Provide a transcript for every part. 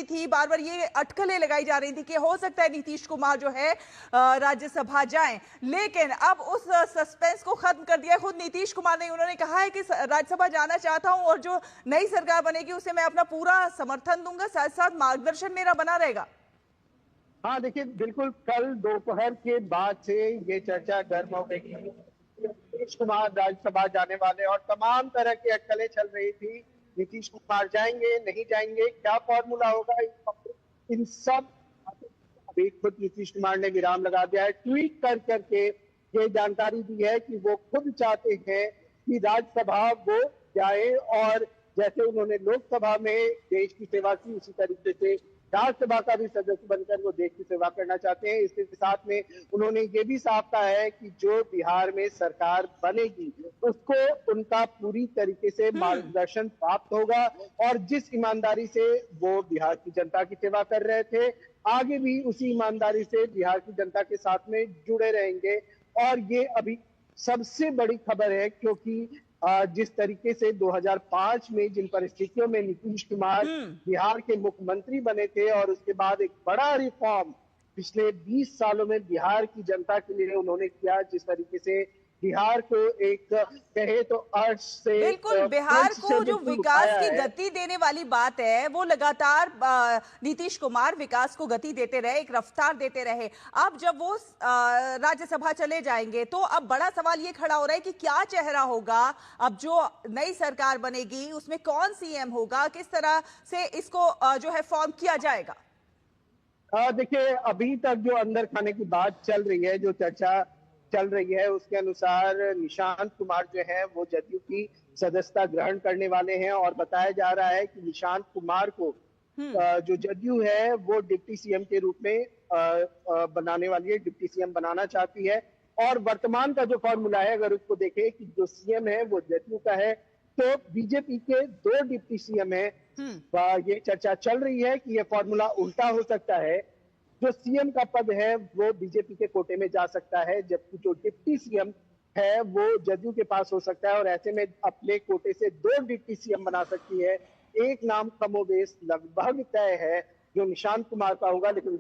थी, बार बार ये अटकलें लगाई जा रही थी कि हो सकता है नीतीश कुमार जो है राज्यसभा जाएं, लेकिन अब उस सस्पेंस को खत्म कर दिया खुद नीतीश कुमार ने। उन्होंने कहा है कि राज्यसभा जाना चाहता हूं और जो नई सरकार बनेगी उसे मैं अपना पूरा समर्थन दूंगा, साथ साथ मार्गदर्शन मेरा बना रहेगा। हाँ देखिए, बिल्कुल कल दोपहर के बाद से ये चर्चा गर्म हो गई थी। नीतीश कुमार राज्यसभा जाने वाले और तमाम तरह की अटकलें चल रही थी। नीतीश कुमार जाएंगे, नहीं जाएंगे, क्या फॉर्मूला होगा, इन सब अभी खुद नीतीश कुमार ने विराम लगा दिया है। ट्वीट कर करके ये जानकारी दी है कि वो खुद चाहते हैं कि राज्यसभा वो जाए और जैसे उन्होंने लोकसभा में देश की सेवा की उसी तरीके से राज्यसभा का भी सदस्य बनकर वो देश की सेवा करना चाहते हैं। इसके साथ में उन्होंने ये भी साफ कहा है कि जो बिहार में सरकार बनेगी उसको उनका पूरी तरीके से मार्गदर्शन प्राप्त होगा और जिस ईमानदारी से वो बिहार की जनता की सेवा कर रहे थे आगे भी उसी ईमानदारी से बिहार की जनता के साथ में जुड़े रहेंगे। और ये अभी सबसे बड़ी खबर है क्योंकि जिस तरीके से 2005 में जिन परिस्थितियों में नीतीश कुमार बिहार के मुख्यमंत्री बने थे और उसके बाद एक बड़ा रिफॉर्म पिछले 20 सालों में बिहार की जनता के लिए उन्होंने किया, जिस तरीके से बिहार को एक कहे तो अर्थ से बिल्कुल बिहार को जो विकास की गति देने वाली बात है वो लगातार नीतीश कुमार विकास को गति देते रहे, एक रफ्तार देते रहे। अब जब वो राज्यसभा चले जाएंगे तो अब बड़ा सवाल ये खड़ा हो रहा है कि क्या चेहरा होगा, अब जो नई सरकार बनेगी उसमें कौन सीएम होगा, किस तरह से इसको जो है फॉर्म किया जाएगा। देखिए, अभी तक जो अंदर खाने की बात चल रही है, जो चर्चा चल रही है उसके अनुसार निशांत कुमार जो है वो जदयू की सदस्यता ग्रहण करने वाले हैं और बताया जा रहा है कि निशांत कुमार को जो जदयू है वो डिप्टी सीएम के रूप में बनाने वाली है, डिप्टी सीएम बनाना चाहती है। और वर्तमान का जो फॉर्मूला है अगर उसको देखें कि जो सीएम है वो जदयू का है तो बीजेपी के 2 डिप्टी सीएम है। ये चर्चा चल रही है कि ये फॉर्मूला उल्टा हो सकता है, जो सीएम का पद है वो बीजेपी के कोटे में जा सकता है जबकि जो डिप्टी सीएम है वो जदयू के पास हो सकता है और ऐसे में अपने कोटे से 2 डिप्टी सीएम बना सकती है। एक नाम कमोबेश लगभग तय है जो निशांत कुमार का होगा, लेकिन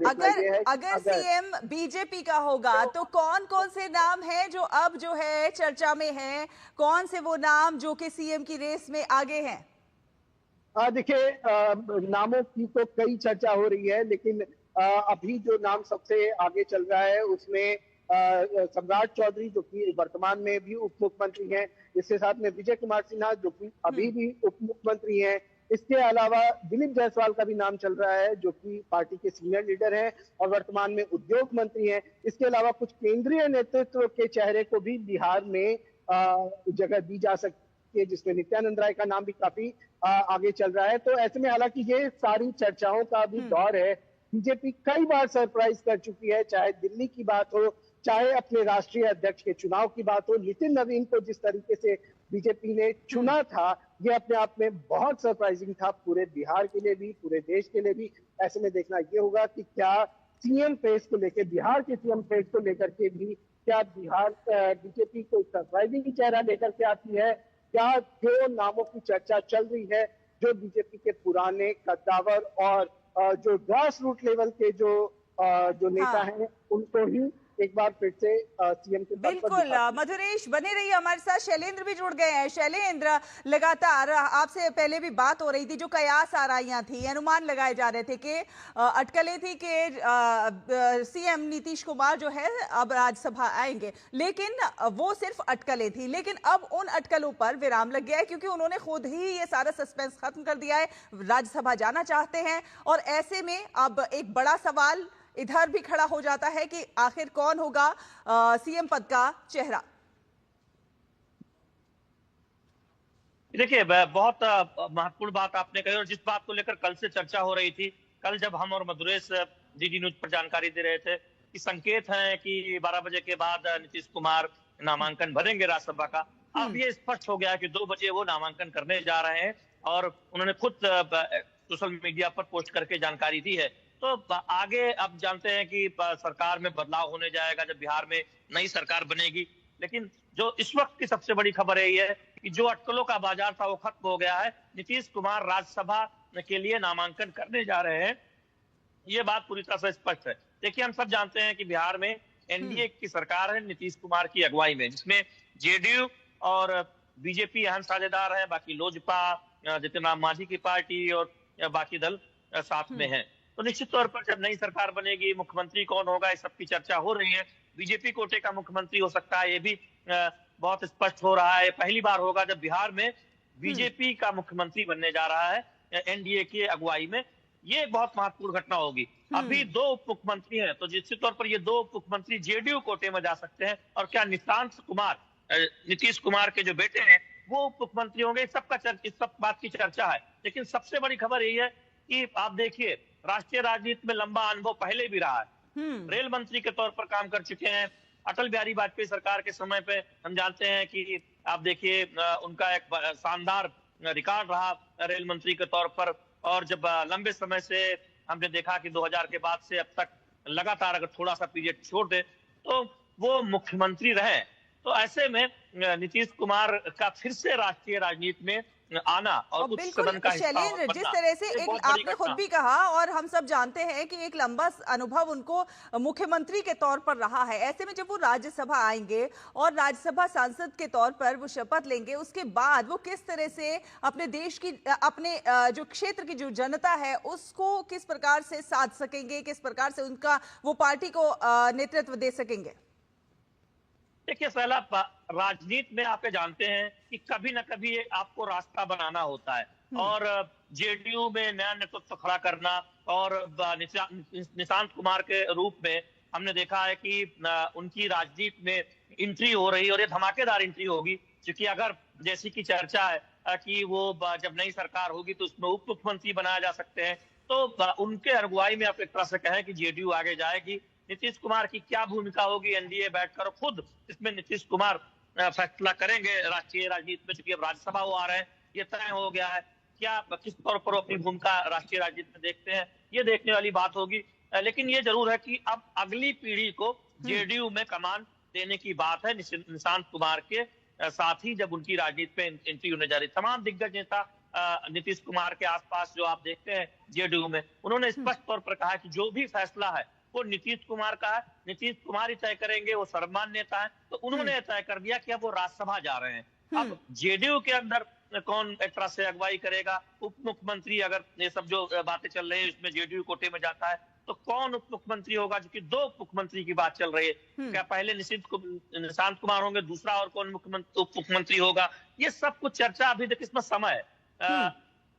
अगर सीएम बीजेपी का होगा तो कौन कौन से नाम हैं जो अब जो है चर्चा में हैं, कौन से वो नाम जो कि सीएम की रेस में आगे हैं? देखिए, नामों की तो कई चर्चा हो रही है लेकिन अभी जो नाम सबसे आगे चल रहा है उसमें सम्राट चौधरी जो कि वर्तमान में भी उप मुख्यमंत्री हैं, इसके साथ में विजय कुमार सिन्हा जो कि अभी भी उप मुख्यमंत्री हैं। इसके अलावा दिलीप जायसवाल का भी नाम चल रहा है जो कि पार्टी के सीनियर लीडर हैं और वर्तमान में उद्योग मंत्री हैं। इसके अलावा कुछ केंद्रीय नेतृत्व के चेहरे को भी बिहार में जगह दी जा सकती है, जिसमें नित्यानंद राय का नाम भी काफी आगे चल रहा है। तो ऐसे में हालांकि ये सारी चर्चाओं का भी दौर है। बीजेपी कई बार सरप्राइज कर चुकी है, चाहे दिल्ली की बात हो, चाहे अपने राष्ट्रीय अध्यक्ष के चुनाव की बात हो। नितिन नवीन को जिस तरीके से बीजेपी ने चुना था ये अपने आप में बहुत सरप्राइजिंग था, पूरे बिहार के लिए भी, पूरे देश के लिए भी। ऐसे में देखना ये होगा कि क्या सीएम फेस को लेकर, बिहार के सीएम फेस को लेकर के भी क्या बिहार बीजेपी कोई सरप्राइजिंग चेहरा लेकर के आती है, क्या जो नामों की चर्चा चल रही है जो बीजेपी के पुराने कद्दावर और जो ग्रास रूट लेवल के जो नेता हैं उनको ही एक बार फिर से सीएम के पद पर बिल्कुल मधुरेश बने रहिए हमारे साथ। शैलेंद्र भी जुड़ गए हैं। शैलेंद्र, लगातार आपसे पहले भी बात हो रही थी, जो कयास आ रही थी, अनुमान लगाए जा रहे थे कि अटकलें थी कि सीएम नीतीश कुमार जो है अब राज्यसभा आएंगे, लेकिन वो सिर्फ अटकलें थी। लेकिन अब उन अटकलों पर विराम लग गया है क्योंकि उन्होंने खुद ही ये सारा सस्पेंस खत्म कर दिया है, राज्यसभा जाना चाहते हैं। और ऐसे में अब एक बड़ा सवाल इधर भी खड़ा हो जाता है कि आखिर कौन होगा सीएम पद का चेहरा। देखिए, बहुत महत्वपूर्ण बात आपने कही और जिस बात को लेकर कल से चर्चा हो रही थी, कल जब हम और मधुरेश डीडी न्यूज पर जानकारी दे रहे थे कि संकेत है कि 12 बजे के बाद नीतीश कुमार नामांकन भरेंगे राज्यसभा का, अब ये स्पष्ट हो गया कि 2 बजे वो नामांकन करने जा रहे हैं और उन्होंने खुद सोशल मीडिया पर पोस्ट करके जानकारी दी है। तो आगे अब जानते हैं कि सरकार में बदलाव होने जाएगा जब बिहार में नई सरकार बनेगी। लेकिन जो इस वक्त की सबसे बड़ी खबर है ये है कि जो अटकलों का बाजार था वो खत्म हो गया है। नीतीश कुमार राज्यसभा के लिए नामांकन करने जा रहे हैं, ये बात पूरी तरह से स्पष्ट है। देखिए, हम सब जानते हैं कि बिहार में एनडीए की सरकार है नीतीश कुमार की अगुवाई में, जिसमें जेडीयू और बीजेपी अहम साझेदार है, बाकी लोजपा, जितिन राम मांझी की पार्टी और बाकी दल साथ में है। तो निश्चित तौर पर जब नई सरकार बनेगी, मुख्यमंत्री कौन होगा, इस सबकी चर्चा हो रही है। बीजेपी कोटे का मुख्यमंत्री हो सकता है, ये भी बहुत स्पष्ट हो रहा है। पहली बार होगा जब बिहार में बीजेपी का मुख्यमंत्री बनने जा रहा है एनडीए की अगुवाई में। ये बहुत महत्वपूर्ण घटना होगी। अभी 2 उप मुख्यमंत्री हैं, तो निश्चित तौर पर ये 2 उप मुख्यमंत्री जेडीयू कोटे में जा सकते हैं। और क्या निशांत कुमार, नीतीश कुमार के जो बेटे हैं, वो उप मुख्यमंत्री होंगे, इस सब बात की चर्चा है। लेकिन सबसे बड़ी खबर यही है कि आप देखिए, राष्ट्रीय राजनीति में लंबा अनुभव पहले भी रहा है। रेल मंत्री के तौर पर काम कर चुके हैं। अटल बिहारी वाजपेयी सरकार के समय पे हम जानते हैं कि आप देखिए, उनका एक शानदार रिकॉर्ड रहा रेल मंत्री के तौर पर। और जब लंबे समय से हमने देखा कि 2000 के बाद से अब तक लगातार अगर थोड़ा सा पीरियड छोड़ दे तो वो मुख्यमंत्री रहे। तो ऐसे में नीतीश कुमार का फिर से राष्ट्रीय राजनीति में आना और उच्च सदन का हिस्सा शैलेंद्र, जिस बनना, तरह से ये एक बहुत बड़ी आपने खुद घटना। भी कहा और हम सब जानते हैं कि एक लंबा अनुभव उनको मुख्यमंत्री के तौर पर रहा है, ऐसे में जब वो राज्यसभा आएंगे और राज्यसभा सांसद के तौर पर वो शपथ लेंगे, उसके बाद वो किस तरह से अपने देश की, अपने जो क्षेत्र की जो जनता है उसको किस प्रकार से साध सकेंगे, किस प्रकार से उनका वो पार्टी को नेतृत्व दे सकेंगे? देखिए सैला, राजनीति में आप जानते हैं कि कभी ना कभी आपको रास्ता बनाना होता है। और जेडीयू में नया नेतृत्व खड़ा करना और निशांत कुमार के रूप में हमने देखा है कि उनकी राजनीति में एंट्री हो रही है और ये धमाकेदार एंट्री होगी। क्योंकि अगर जैसी की चर्चा है कि वो जब नई सरकार होगी तो उसमें उप मुख्यमंत्री बनाए जा सकते हैं, तो उनके अगुवाई में आप एक तरह से कहें कि जेडीयू आगे जाएगी। नीतीश कुमार की क्या भूमिका होगी, एनडीए बैठकर खुद इसमें नीतीश कुमार फैसला करेंगे राष्ट्रीय राजनीति में। चूंकि अब राज्यसभा वो आ रहे हैं, ये तय हो गया है। क्या किस तौर पर अपनी भूमिका राष्ट्रीय राजनीति में देखते हैं, ये देखने वाली बात होगी। लेकिन ये जरूर है कि अब अगली पीढ़ी को जेडीयू में कमान देने की बात है निशांत कुमार के साथ ही, जब उनकी राजनीति में एंट्री होने जा रही। तमाम दिग्गज नेता नीतीश कुमार के आसपास जो आप देखते हैं जेडीयू में, उन्होंने स्पष्ट तौर पर कहा कि जो भी फैसला है वो नीतीश कुमार का है, नीतीश कुमार ही तय करेंगे, वो सर्वमान्य नेता है। तो उन्होंने तय कर दिया कि अब वो राज्यसभा जा रहे हैं। अब जेडीयू के अंदर कौन एक तरह से अगुवाई करेगा, उप मुख्यमंत्री, अगर ये सब जो बातें चल रही है इसमें जेडीयू कोटे में जाता है तो कौन उप मुख्यमंत्री होगा, क्योंकि 2 उप मुख्यमंत्री की बात चल रही है। क्या पहले निशांत कुमार होंगे, दूसरा और कौन उप मुख्यमंत्री होगा, ये सब कुछ चर्चा अभी तक इसमें समय है।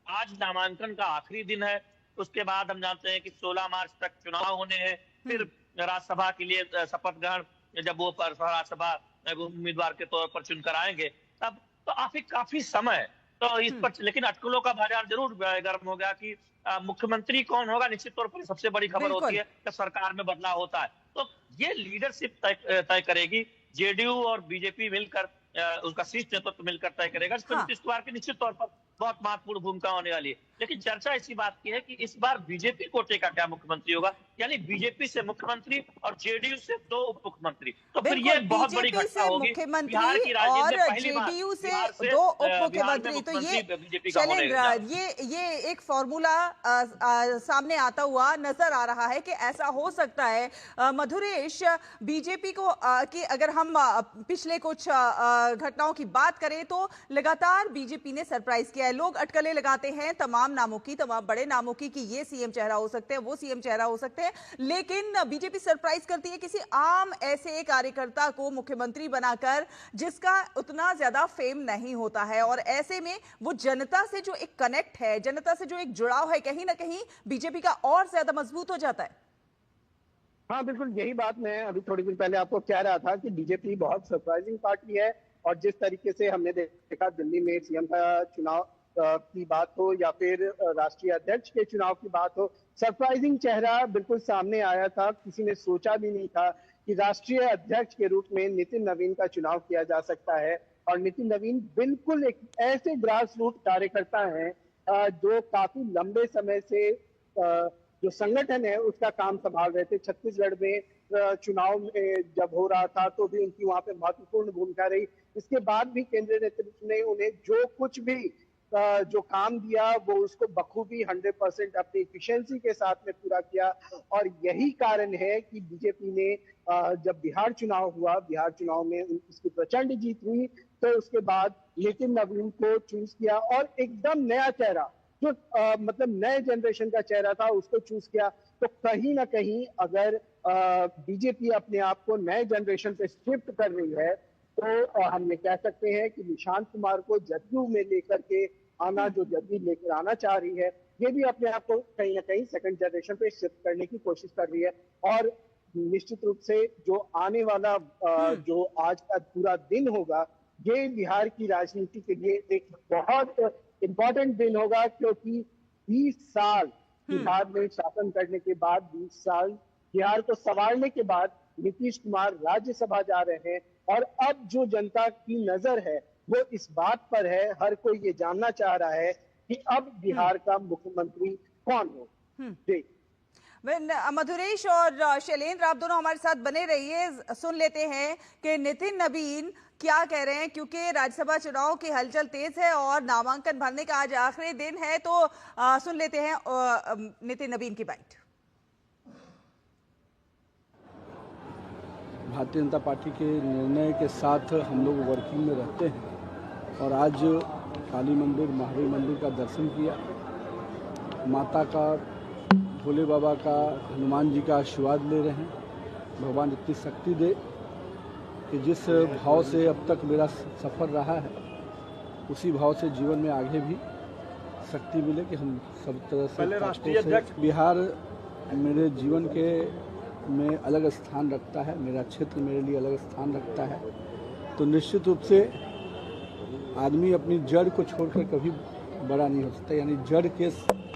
आज नामांकन का आखिरी दिन है, उसके बाद हम जानते हैं कि 16 मार्च तक चुनाव होने हैं। फिर राज्यसभा के लिए शपथ ग्रहण जब वो राज्यसभा उम्मीदवार के तौर पर चुनकर आएंगे तब तो काफी समय। तो इस पर लेकिन अटकलों का बाजार जरूर गर्म हो गया कि मुख्यमंत्री कौन होगा। निश्चित तौर पर सबसे बड़ी खबर होती है कि सरकार में बदलाव होता है, तो ये लीडरशिप तय करेगी। जेडीयू और बीजेपी मिलकर, उसका शीर्ष नेतृत्व मिलकर तय करेगा। इस पर नीतीश कुमार की निश्चित तौर पर बहुत महत्वपूर्ण भूमिका होने वाली है। लेकिन चर्चा इसी बात की है कि इस बार बीजेपी कोटे का क्या मुख्यमंत्री होगा, यानी बीजेपी से मुख्यमंत्री और जेडीयू से 2 उप मुख्यमंत्री। तो फिर ये बहुत बड़ी घटना होगी बिहार की राजनीति में, पहली बार जेडीयू से 2 उप मुख्यमंत्री। तो ये शैलेंद्र, ये एक फॉर्मूला सामने आता हुआ नजर आ रहा है कि ऐसा हो सकता है। मधुरेश, बीजेपी को कि अगर हम पिछले कुछ घटनाओं की बात करें तो लगातार बीजेपी ने सरप्राइज किया है। लोग अटकलें लगाते हैं तमाम नामों की, तमाम बड़े नामों की कि ये सीएम चेहरा हो सकते हैं, वो सीएम चेहरा हो सकते हैं, लेकिन बीजेपी सरप्राइज करती है किसी आम ऐसे कार्यकर्ता को मुख्यमंत्री बनाकर जिसका उतना ज्यादा फेम नहीं होता है। और ऐसे में वो जनता से जो एक कनेक्ट है, जनता से जो एक जुड़ाव है, कहीं ना कहीं बीजेपी का और ज्यादा मजबूत हो जाता है। हाँ बिल्कुल, यही बात मैं अभी थोड़ी देर पहले आपको कह रहा था कि बीजेपी बहुत सरप्राइजिंग पार्टी है। और जिस तरीके से हमने देखा दिल्ली में सीएम का चुनाव की बात हो या फिर राष्ट्रीय अध्यक्ष के चुनाव की बात हो, सरप्राइजिंग चेहरा बिल्कुल सामने आया था। किसी ने सोचा भी नहीं था कि राष्ट्रीय अध्यक्ष के रूप में नितिन नवीन का चुनाव किया जा सकता है। और नितिन नवीन बिल्कुल एक ऐसे ग्रास रूट कार्यकर्ता हैं जो काफी लंबे समय से जो संगठन है उसका काम संभाल रहे थे। छत्तीसगढ़ में चुनाव में जब हो रहा था तो भी उनकी वहां पे महत्वपूर्ण भूमिका रही। इसके बाद भी केंद्रीय नेतृत्व ने उन्हें जो कुछ भी जो काम दिया वो उसको बखूबी 100% अपनी एफिशिएंसी के साथ में पूरा किया। और यही कारण है कि बीजेपी ने जब बिहार चुनाव हुआ, बिहार चुनाव में उसकी प्रचंड जीत हुई, तो उसके बाद नितिन नवीन को चूज किया और एकदम नया चेहरा जो मतलब नए जनरेशन का चेहरा था उसको चूज किया। तो कहीं ना कहीं अगर बीजेपी अपने आप को नए जनरेशन पे शिफ्ट कर रही है तो हम ये कह सकते हैं कि निशांत कुमार को जदयू में लेकर के आना, जो जदयू लेकर आना चाह रही है, ये भी अपने आप को कहीं ना कहीं सेकंड जनरेशन पे शिफ्ट करने की कोशिश कर रही है। और निश्चित रूप से जो आने वाला जो आज का पूरा दिन होगा, ये बिहार की राजनीति के लिए एक बहुत इंपॉर्टेंट दिन होगा, क्योंकि 20 साल बिहार में शासन करने के बाद, 20 साल बिहार को संभालने के बाद नीतीश कुमार राज्यसभा जा रहे हैं। और अब जो जनता की नजर है वो इस बात पर है, हर कोई ये जानना चाह रहा है कि अब बिहार का मुख्यमंत्री कौन हो। जी मधुरेश और शैलेंद्र, आप दोनों हमारे साथ बने रहिए, सुन लेते हैं कि नितिन नवीन क्या कह रहे हैं, क्योंकि राज्यसभा चुनाव की हलचल तेज है और नामांकन भरने का आज आखिरी दिन है। तो सुन लेते हैं नितिन नवीन की बाइट। भारतीय जनता पार्टी के निर्णय के साथ हम लोग वर्किंग में रहते हैं और आज काली मंदिर, महावीर मंदिर का दर्शन किया। माता का, भोले बाबा का, हनुमान जी का आशीर्वाद ले रहे हैं। भगवान इतनी शक्ति दे कि जिस भाव से अब तक मेरा सफ़र रहा है उसी भाव से जीवन में आगे भी शक्ति मिले कि हम सब तरह से राष्ट्रीय अध्यक्ष। बिहार मेरे जीवन के में अलग स्थान रखता है, मेरा क्षेत्र मेरे लिए अलग स्थान रखता है। तो निश्चित रूप से आदमी अपनी जड़ को छोड़कर कभी बड़ा नहीं हो सकता, यानी जड़ के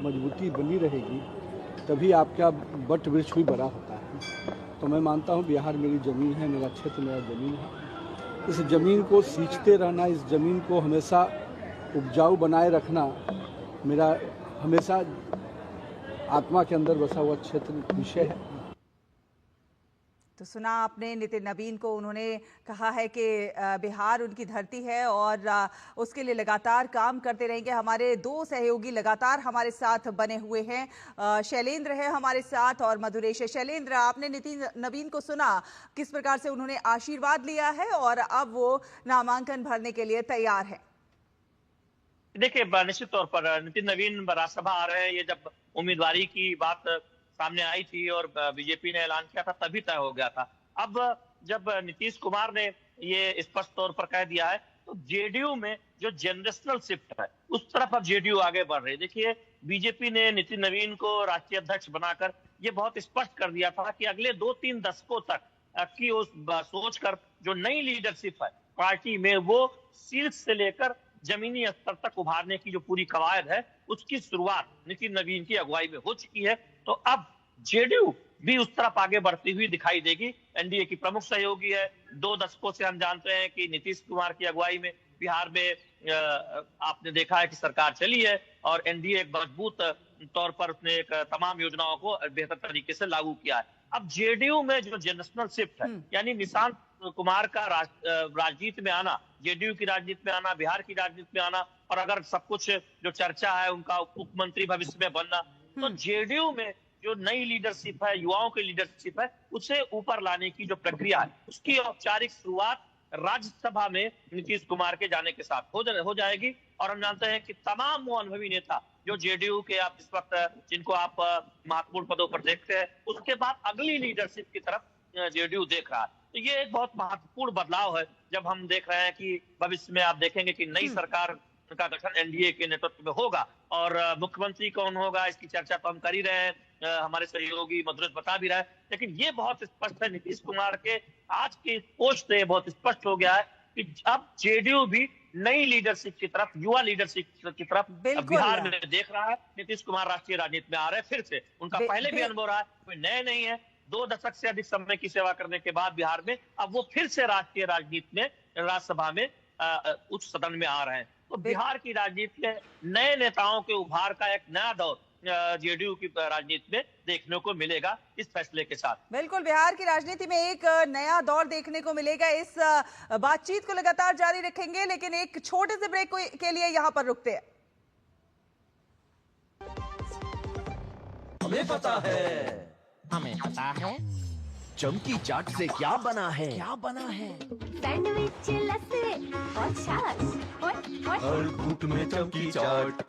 मजबूती बनी रहेगी तभी आपका वट वृक्ष भी बड़ा होता है। तो मैं मानता हूँ बिहार मेरी ज़मीन है, मेरा क्षेत्र मेरा ज़मीन है। इस ज़मीन को सींचते रहना, इस ज़मीन को हमेशा उपजाऊ बनाए रखना मेरा हमेशा आत्मा के अंदर बसा हुआ क्षेत्र विषय है। तो सुना आपने नितिन नवीन को, उन्होंने कहा है कि बिहार उनकी धरती है और उसके लिए लगातार काम करते रहेंगे। हमारे दो सहयोगी लगातार हमारे साथ बने हुए हैं, शैलेंद्र है हमारे साथ और मधुरेश है। शैलेंद्र, आपने नितिन नवीन को सुना, किस प्रकार से उन्होंने आशीर्वाद लिया है और अब वो नामांकन भरने के लिए तैयार है। देखिए, निश्चित तौर पर नितिन नवीन राज्यसभा आ रहे हैं। ये जब उम्मीदवारी की बात सामने आई थी और बीजेपी ने ऐलान किया था तभी तय हो गया था। अब जब नीतीश कुमार ने ये स्पष्ट तौर पर कह दिया है तो जेडीयू में जो जनरेशनल शिफ्ट है उस तरफ अब जेडीयू आगे बढ़ रही है। देखिए, बीजेपी ने नितिन नवीन को राष्ट्रीय अध्यक्ष बनाकर ये बहुत स्पष्ट कर दिया था कि अगले 2-3 दशकों तक की उस सोचकर जो नई लीडरशिप है पार्टी में, वो शीर्ष से लेकर जमीनी स्तर तक उभारने की जो पूरी कवायद है उसकी शुरुआत नितिन नवीन की अगुवाई में हो चुकी है। तो अब जेडीयू भी उस तरफ आगे बढ़ती हुई दिखाई देगी। एनडीए की प्रमुख सहयोगी है। 2 दशकों से हम जानते हैं कि नीतीश कुमार की अगुवाई में बिहार में आपने देखा है कि सरकार चली है और एनडीए एक मजबूत तौर पर उसने एक तमाम योजनाओं को बेहतर तरीके से लागू किया है। अब जेडीयू में जो जनरेशनल शिफ्ट है, यानी निशांत कुमार का राजनीति में आना, जेडीयू की राजनीति में आना, बिहार की राजनीति में आना, और अगर सब कुछ जो चर्चा है उनका मुख्यमंत्री भविष्य में बनना, तो जेडीयू में जो नई लीडरशिप है, युवाओं की लीडरशिप है, उसे ऊपर लाने की जो प्रक्रिया है उसकी औपचारिक शुरुआत राज्यसभा में नीतीश कुमार के जाने के साथ हो जाएगी। और हम जानते हैं कि तमाम वो अनुभवी नेता जो जेडीयू के आप इस वक्त जिनको आप महत्वपूर्ण पदों पर देखते हैं, उसके बाद अगली लीडरशिप की तरफ जेडीयू देख रहा है। तो ये एक बहुत महत्वपूर्ण बदलाव है जब हम देख रहे हैं कि भविष्य में आप देखेंगे कि नई सरकार का गठन एनडीए के नेतृत्व में होगा और मुख्यमंत्री कौन होगा इसकी चर्चा तो हम कर ही रहे हैं, हमारे सहयोगी मधुरेश बता भी रहा है। लेकिन ये बहुत स्पष्ट है, नीतीश कुमार के आज की पोस्ट से बहुत स्पष्ट हो गया है कि अब जेडीयू भी नई लीडरशिप की तरफ, युवा लीडरशिप की तरफ बिहार में देख रहा है। नीतीश कुमार राष्ट्रीय राजनीति में आ रहे हैं फिर से, उनका पहले भी अनुभव रहा है, कोई नए नहीं है। 2 दशक से अधिक समय की सेवा करने के बाद बिहार में अब वो फिर से राष्ट्रीय राजनीति में, राज्यसभा में उच्च सदन में आ रहे हैं। तो बिहार की राजनीति में नए नेताओं के उभार का एक नया दौर जेडीयू की राजनीति में देखने को मिलेगा इस फैसले के साथ। बिल्कुल, बिहार की राजनीति में एक नया दौर देखने को मिलेगा। इस बातचीत को लगातार जारी रखेंगे, लेकिन एक छोटे से ब्रेक के लिए यहाँ पर रुकते हैं। हमें पता है। हमें पता है चमकी चाट से क्या बना है? क्या बना है? सैंडविच लस्सी और छाछ और हर घूंट में चमकी चाट।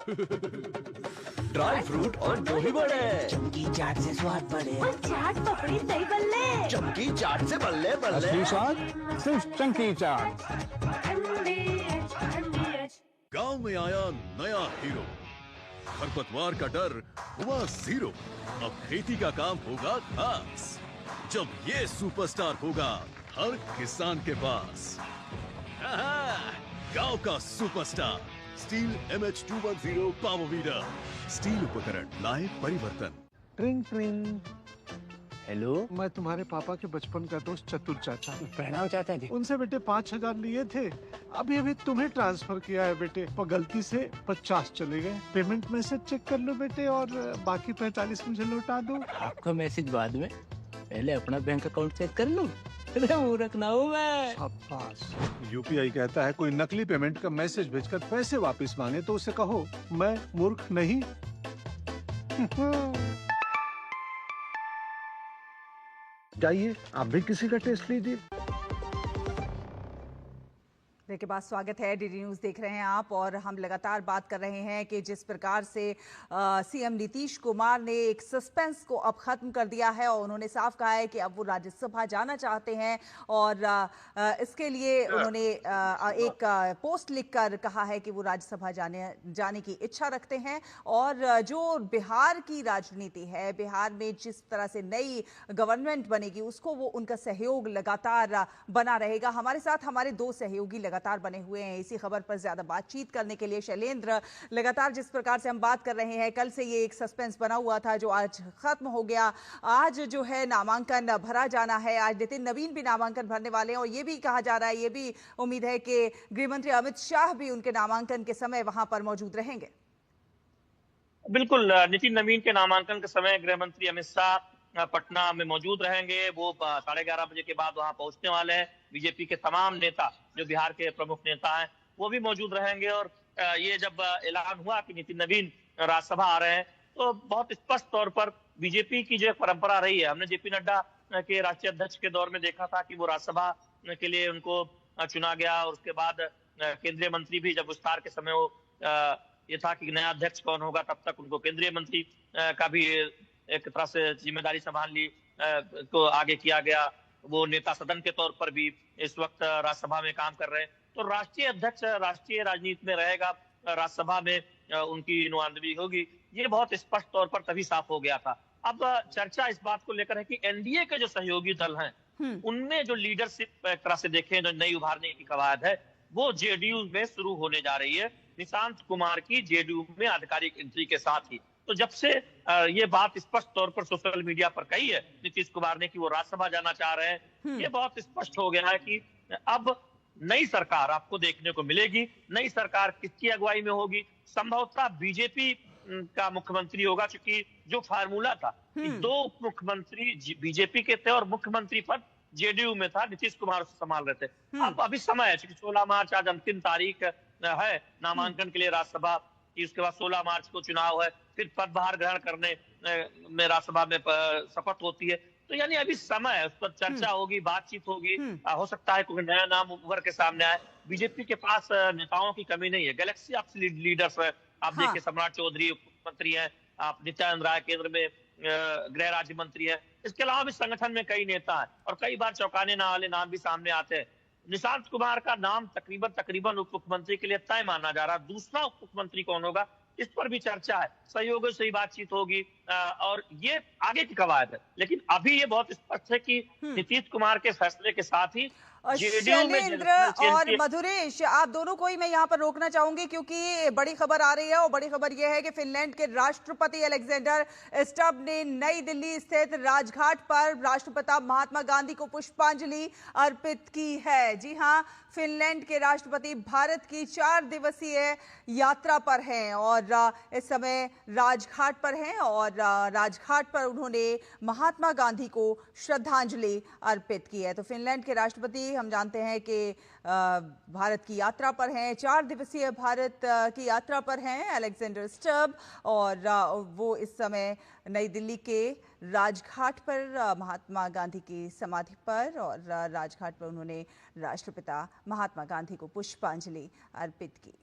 ड्राई फ्रूट और दही बड़े। चमकी चाट से स्वाद बढ़े। और चाट पपड़ी दही बल्ले। चमकी चाट से बल्ले बल्ले। असली स्वाद सिर्फ चमकी चाट। गांव में आया नया हीरो, खरपतवार का डर हुआ जीरो। अब खेती का काम होगा खास, जब ये सुपरस्टार होगा हर किसान के पास। गांव का superstar steel MH210 power weeder. Steel उपकरण लाए परिवर्तन। ट्रिंग ट्रिंग। हेलो, मैं तुम्हारे पापा के बचपन का दोस्त चतुर चाचा। प्रणाम चाचा जी। उनसे बेटे 5,000 लिए थे, अभी अभी तुम्हें ट्रांसफर किया है बेटे, पर गलती से 50 चले गए। पेमेंट मैसेज चेक कर लो बेटे और बाकी 45 मुझे लौटा दो। आपका मैसेज बाद में, पहले अपना बैंक अकाउंट चेक कर लूं। अरे मूर्ख ना हूं मैं। शाबाश। UPI कहता है कोई नकली पेमेंट का मैसेज भेजकर पैसे वापस मांगे तो उसे कहो मैं मूर्ख नहीं। जाइए आप भी किसी का टेस्ट लीजिए। के बाद स्वागत है। डीडी न्यूज़ देख रहे हैं आप और हम लगातार बात कर रहे हैं कि जिस प्रकार से सीएम नीतीश कुमार ने एक सस्पेंस को अब खत्म कर दिया है और उन्होंने साफ कहा है कि अब वो राज्यसभा जाना चाहते हैं और इसके लिए उन्होंने एक पोस्ट लिखकर कहा है कि वो राज्यसभा जाने की इच्छा रखते हैं। और जो बिहार की राजनीति है, बिहार में जिस तरह से नई गवर्नमेंट बनेगी उसको वो उनका सहयोग लगातार बना रहेगा। हमारे साथ हमारे दो सहयोगी लगातार बने हुए हैं इसी खबर पर ज्यादा बातचीत करने के लिए। शैलेंद्र, लगातार जिस प्रकार से हम बात कर रहे हैं, कल से ये एक सस्पेंस बना हुआ था जो आज खत्म हो गया। आज जो है नामांकन भरा जाना है, आज नितिन नवीन भी नामांकन भरने वाले हैं और ये भी कहा जा रहा है, ये भी उम्मीद है कि गृहमंत्री अमित शाह भी उनके नामांकन के समय वहां पर मौजूद रहेंगे। बिल्कुल, नितिन नवीन के नामांकन के समय गृहमंत्री अमित शाह पटना में मौजूद रहेंगे। वो 11:30 बजे के बाद वहां पहुंचने वाले हैं। बीजेपी के तमाम नेता जो बिहार के प्रमुख नेता हैं वो भी मौजूद रहेंगे। और ये जब ऐलान हुआ कि नितिन नवीन राज्यसभा आ रहे हैं तो बहुत स्पष्ट तौर पर बीजेपी की जो एक परंपरा रही है, हमने जेपी नड्डा के राष्ट्रीय अध्यक्ष के दौर में देखा था कि वो राज्यसभा के लिए उनको चुना गया और उसके बाद केंद्रीय मंत्री भी जब विस्तार के समय वो ये था कि नया अध्यक्ष कौन होगा, तब तक उनको केंद्रीय मंत्री का भी एक तरह से जिम्मेदारी संभाल ली को आगे किया गया। वो नेता सदन के तौर पर भी इस वक्त राज्यसभा में काम कर रहे हैं। तो राष्ट्रीय अध्यक्ष राष्ट्रीय राजनीति में रहेगा, राज्यसभा में उनकी नुमाइंदगी होगी। ये बहुत स्पष्ट तौर पर तभी साफ हो गया था। अब चर्चा इस बात को लेकर है कि एनडीए के जो सहयोगी दल हैं उनमें जो लीडरशिप एक तरह से देखें जो नई उभारने की कवायद है वो जेडीयू में शुरू होने जा रही है। निशांत कुमार की जेडीयू में आधिकारिक एंट्री के साथ ही तो जब से ये बात स्पष्ट तौर पर सोशल मीडिया पर कही है नीतीश कुमार ने कि वो राज्यसभा जाना चाह रहे हैं, ये बहुत स्पष्ट हो गया है कि अब नई सरकार आपको देखने को मिलेगी। नई सरकार किसकी अगुवाई में होगी? संभवतः बीजेपी का मुख्यमंत्री होगा, क्योंकि जो फार्मूला था कि 2 मुख्यमंत्री बीजेपी के थे और मुख्यमंत्री पद जेडीयू में था, नीतीश कुमार संभाल रहे थे। अब अभी समय है, क्योंकि 16 मार्च आज अंतिम तारीख है नामांकन के लिए राज्यसभा की। उसके बाद 16 मार्च को चुनाव है, फिर पदभार ग्रहण करने में राज्यसभा में शपथ होती है। तो यानी अभी समय है, उस पर चर्चा होगी, बातचीत होगी। हो सकता है कोई नया नाम उभर के सामने आए। बीजेपी के पास नेताओं की कमी नहीं है, गैलेक्सी ऑफ लीडर्स है। आप देखिए सम्राट चौधरी मंत्री हैं, आप नित्यानंद राय केंद्र में गृह राज्य मंत्री है। इसके अलावा भी संगठन में कई नेता हैं और कई बार चौंकाने वाले नाम भी सामने आते हैं। निशांत कुमार का नाम तकरीबन उप मुख्यमंत्री के लिए तय माना जा रहा है। दूसरा उप मुख्यमंत्री कौन होगा इस पर भी चर्चा है, सहयोगियों से ही बातचीत होगी और ये आगे की कवायद है। लेकिन अभी ये बहुत स्पष्ट है कि नीतीश कुमार के फैसले के साथ ही शैलेंद्र और मधुरेश, आप दोनों को ही मैं यहाँ पर रोकना चाहूंगी क्योंकि बड़ी खबर आ रही है और बड़ी खबर यह है कि फिनलैंड के राष्ट्रपति अलेक्जेंडर स्टब ने नई दिल्ली स्थित राजघाट पर राष्ट्रपिता महात्मा गांधी को पुष्पांजलि अर्पित की है। जी हाँ, फिनलैंड के राष्ट्रपति भारत की 4 दिवसीय यात्रा पर हैं और इस समय राजघाट पर हैं और और राजघाट पर उन्होंने महात्मा गांधी को श्रद्धांजलि अर्पित की है। तो फिनलैंड के राष्ट्रपति हम जानते हैं कि भारत की यात्रा पर हैं, 4 दिवसीय भारत की यात्रा पर हैं अलेक्जेंडर स्टर्ब, और वो इस समय नई दिल्ली के राजघाट पर महात्मा गांधी की समाधि पर और राजघाट पर उन्होंने राष्ट्रपिता महात्मा गांधी को पुष्पांजलि अर्पित की।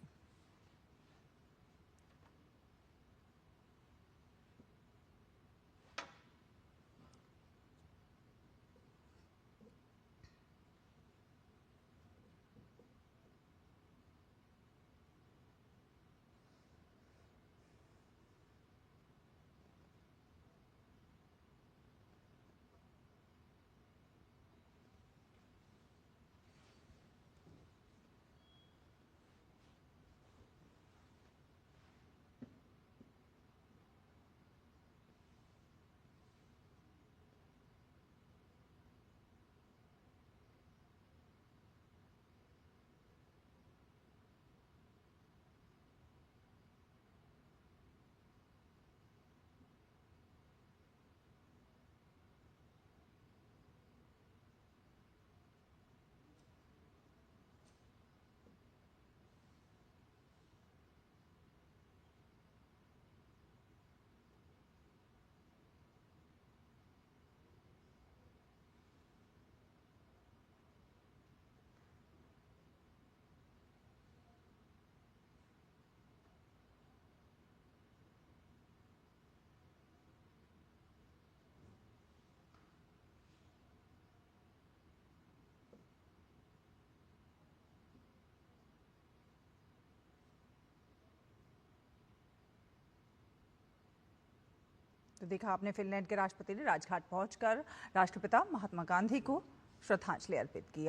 तो देखा आपने, फिनलैंड के राष्ट्रपति ने राजघाट पहुंचकर राष्ट्रपिता महात्मा गांधी को श्रद्धांजलि अर्पित की।